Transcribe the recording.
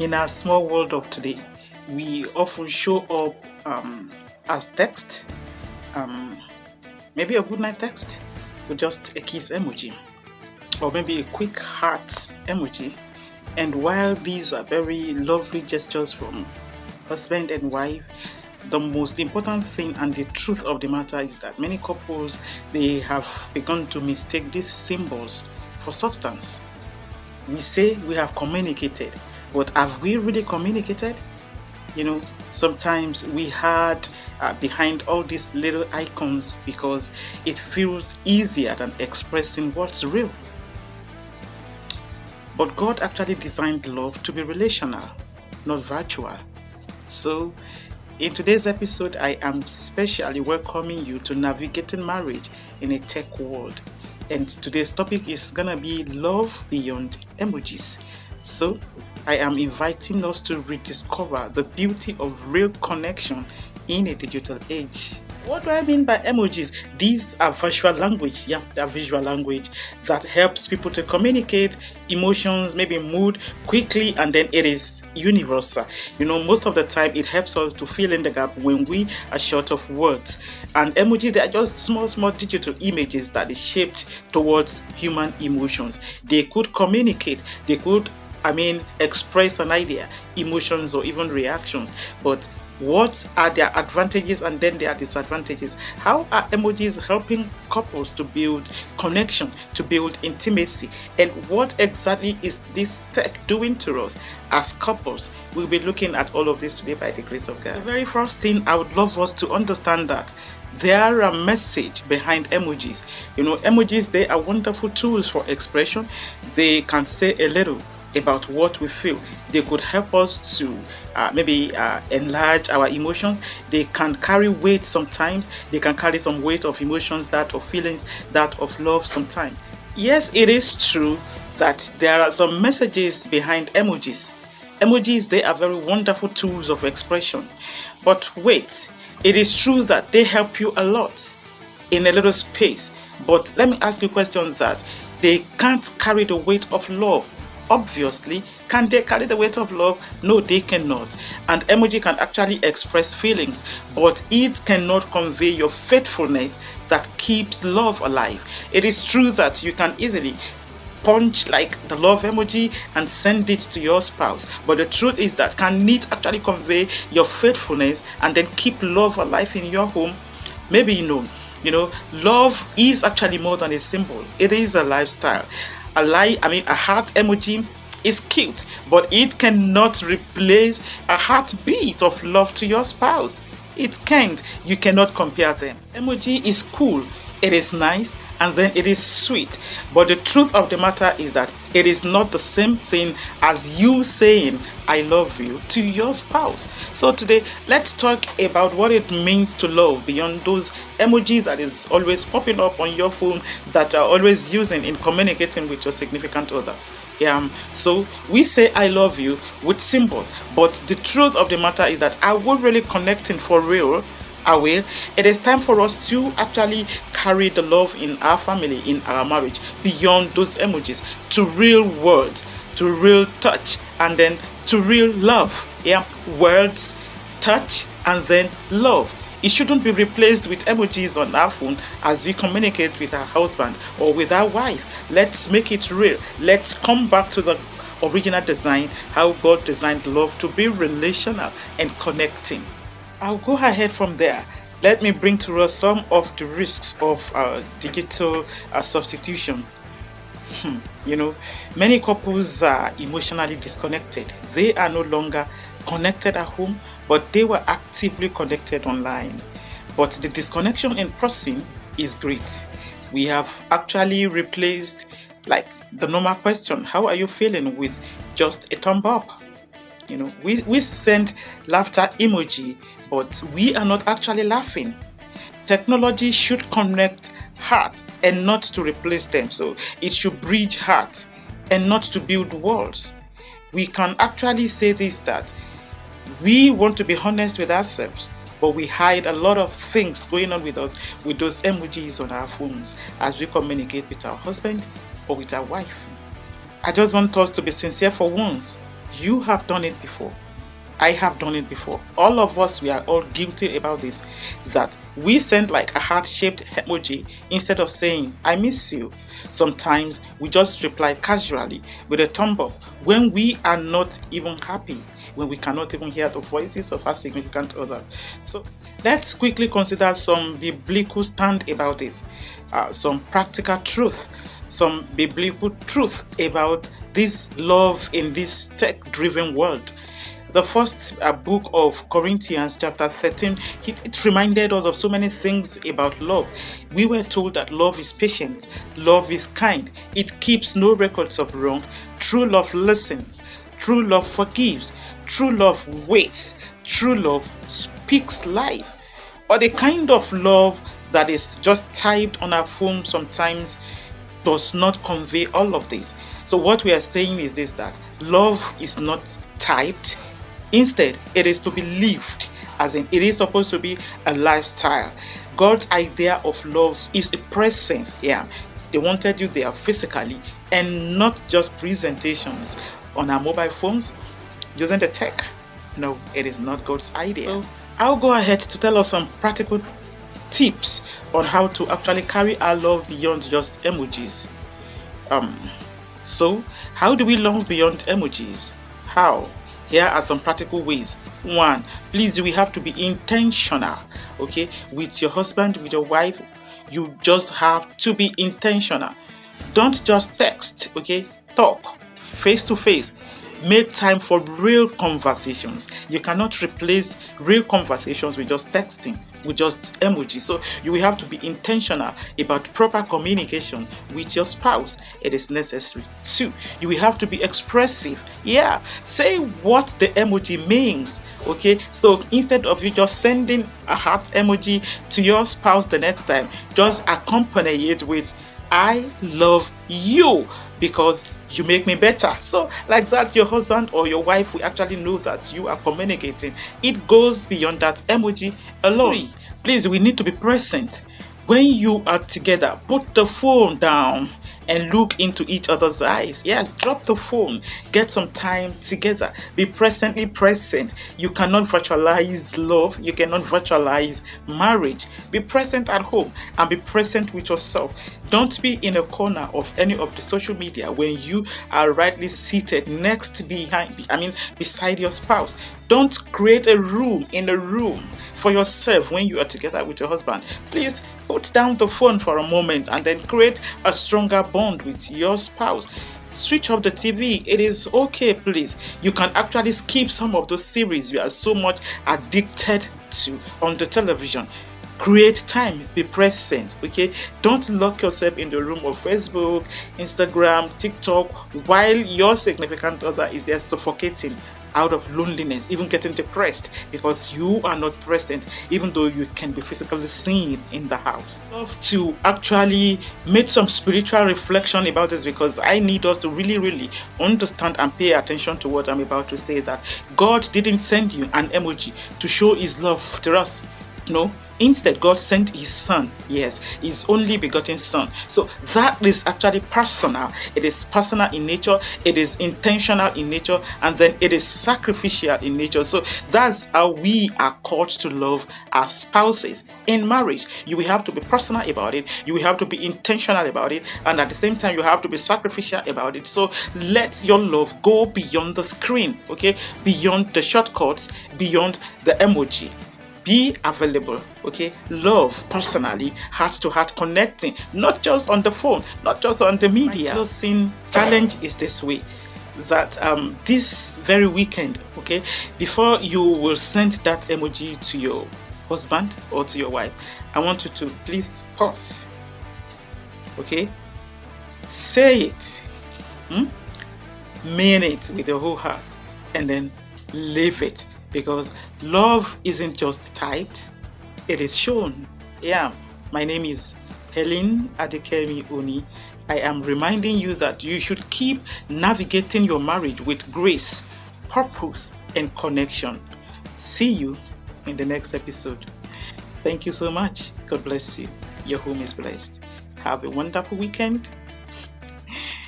In our small world of today, we often show up as text, um, maybe a good night text with just a kiss emoji, or maybe a quick heart emoji. And while these are very lovely gestures from husband and wife, the most important thing and the truth of the matter is that many couples they have begun to mistake these symbols for substance. We say we have communicated, but have we really communicated? You know, sometimes we hide behind all these little icons because it feels easier than expressing what's real. But God actually designed love to be relational, not virtual. So, in today's episode, I am specially welcoming you to navigating marriage in a tech world. And today's topic is gonna be love beyond emojis. So, I am inviting us to rediscover the beauty of real connection in a digital age. What do I mean by emojis? These are visual language. Yeah, they are visual language that helps people to communicate emotions, maybe mood quickly, and then it is universal. Most of the time it helps us to fill in the gap when we are short of words. And emojis, they are just small digital images that is shaped towards human emotions. They could communicate, they could express an idea, emotions, or even reactions. But what are their advantages and then their disadvantages? How are emojis helping couples to build connection, to build intimacy? And what exactly is this tech doing to us as couples? We'll be looking at all of this today by the grace of God. The very first thing I would love us to understand that there are a message behind emojis. Emojis, they are wonderful tools for expression. They can say a little about what we feel. They could help us to enlarge our emotions. They can carry weight sometimes. They can carry some weight of emotions, that of feelings, that of love sometimes. Yes, it is true that there are some messages behind emojis. Emojis, they are very wonderful tools of expression. But wait, it is true that they help you a lot in a little space. But let me ask you a question that they can't carry the weight of love. Obviously, can they carry the weight of love? No, they cannot. And emoji can actually express feelings, but it cannot convey your faithfulness that keeps love alive. It is true that you can easily punch like the love emoji and send it to your spouse, but the truth is that can it actually convey your faithfulness and then keep love alive in your home? Maybe love is actually more than a symbol. It is a lifestyle. A heart emoji is cute, but it cannot replace a heartbeat of love to your spouse. It can't. You cannot compare them. Emoji is cool, it is nice, and then it is sweet. But the truth of the matter is that it is not the same thing as you saying I love you to your spouse. So today, let's talk about what it means to love beyond those emojis that is always popping up on your phone, that are always using in communicating with your significant other. So we say I love you with symbols, but the truth of the matter is that are we really connecting for real? It is time for us to actually carry the love in our family, in our marriage, beyond those emojis, to real words, to real touch, and then to real love. Words, touch, and then love. It shouldn't be replaced with emojis on our phone as we communicate with our husband or with our wife. Let's make it real. Let's come back to the original design, how God designed love to be relational and connecting. I'll go ahead from there. Let me bring to us some of the risks of digital substitution. Many couples are emotionally disconnected. They are no longer connected at home, but they were actively connected online. But the disconnection in person is great. We have actually replaced like the normal question, how are you feeling, with just a thumb up. We send laughter emoji, but we are not actually laughing. Technology should connect heart and not to replace them. So it should bridge heart and not to build walls. We can actually say this, that we want to be honest with ourselves, but we hide a lot of things going on with us with those emojis on our phones as we communicate with our husband or with our wife. I just want us to be sincere for once. You have done it before. I have done it before. All of us, we are all guilty about this. That we send like a heart-shaped emoji instead of saying, I miss you. Sometimes we just reply casually with a thumb up when we are not even happy, when we cannot even hear the voices of our significant other. So let's quickly consider some biblical stand about this, some practical truth, some biblical truth about this love in this tech-driven world. The first book of Corinthians, chapter 13, it reminded us of so many things about love. We were told that love is patient, love is kind, it keeps no records of wrong, true love listens, true love forgives, true love waits, true love speaks life. Or the kind of love that is just typed on our phone sometimes does not convey all of this. So what we are saying is this, that love is not typed. Instead, it is to be lived, as in it is supposed to be a lifestyle. God's idea of love is a presence. Yeah, they wanted you there physically and not just presentations on our mobile phones using the tech. No, it is not God's idea. So I'll go ahead to tell us some practical tips on how to actually carry our love beyond just emojis. So how do we love beyond emojis? How? Here are some practical ways. One, please, we have to be intentional, okay? With your husband, with your wife, you just have to be intentional. Don't just text, okay? Talk face to face. Make time for real conversations. You cannot replace real conversations with just texting, with just emojis. So you will have to be intentional about proper communication with your spouse. It is necessary. Two, you will have to be expressive. Yeah, say what the emoji means. Okay, so instead of you just sending a heart emoji to your spouse the next time, just accompany it with I love you because you make me better. So like that, your husband or your wife will actually know that you are communicating. It goes beyond that emoji alone. Three, please, we need to be present. When you are together, put the phone down and look into each other's eyes. Yes, drop the phone. Get some time together. Be presently present. You cannot virtualize love. You cannot virtualize marriage. Be present at home and be present with yourself. Don't be in a corner of any of the social media when you are rightly seated beside your spouse. Don't create a room in a room for yourself when you are together with your husband. Please put down the phone for a moment and then create a stronger bond with your spouse. Switch off the TV. It is okay, please. You can actually skip some of those series you are so much addicted to on the television. Create time, be present, okay? Don't lock yourself in the room of Facebook, Instagram, TikTok while your significant other is there suffocating out of loneliness, even getting depressed because you are not present, even though you can be physically seen in the house. I love to actually make some spiritual reflection about this because I need us to really understand and pay attention to what I'm about to say, that God didn't send you an emoji to show his love to us. No, instead God sent his son, yes, his only begotten son. So that is actually personal. It is personal in nature, it is intentional in nature, and then it is sacrificial in nature. So that's how we are called to love our spouses in marriage. You will have to be personal about it, you will have to be intentional about it, and at the same time you have to be sacrificial about it. So let your love go beyond the screen, okay, beyond the shortcuts, beyond the emoji. Be available, okay? Love personally, heart to heart connecting, not just on the phone, not just on the media. My closing challenge is this way, that this very weekend, okay, before you will send that emoji to your husband or to your wife, I want you to please pause, okay? Say it, mean it with your whole heart, and then live it. Because love isn't just typed, it is shown. Yeah, my name is Helen Adekemi Oni. I am reminding you that you should keep navigating your marriage with grace, purpose, and connection. See you in the next episode. Thank you so much. God bless you. Your home is blessed. Have a wonderful weekend.